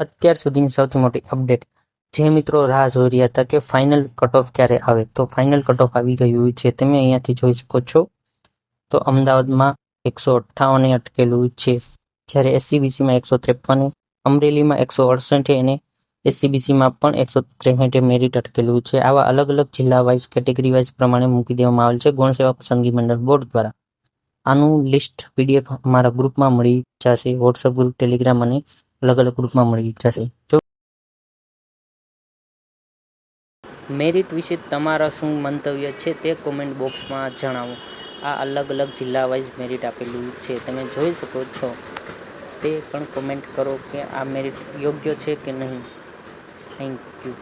અત્યાર સુધીની સૌથી મોટી અપડેટ. જે મિત્રો રાહ જોઈ રહ્યા હતા કે ફાઇનલ કટ ઓફ ક્યારે આવે, તો ફાઇનલ કટ ઓફ આવી ગયું છે. તમે અહીંયાથી જોઈ શકો છો. તો અમદાવાદમાં 158 અટકેલું છે, જ્યારે એસસીબીસીમાં 153, અમરેલીમાં 168 અને એસસીબીસીમાં પણ 163 મેરિટ અટકેલું છે. આવા અલગ અલગ જિલ્લા વાઇઝ કેટેગરી વાઇઝ પ્રમાણે મૂકી દેવામાં આવેલ છે ગૌણ સેવા પસંદગી મંડળ બોર્ડ દ્વારા. આનું લિસ્ટ પીડીએફ અમારા ગ્રુપમાં મળી જશે. વોટ્સઅપ ગ્રુપ, ટેલિગ્રામ અને અલગ અલગ ગ્રુપમાં મળી જશે. જો મેરિટ વિશે તમારા શું મંતવ્ય છે તે કોમેન્ટ બોક્સમાં જણાવો. આ અલગ અલગ જિલ્લા વાઇઝ મેરિટ આપેલું છે, તમે જોઈ શકો છો. તે પણ કોમેન્ટ કરો કે આ મેરિટ યોગ્ય છે કે નહીં. Thank you.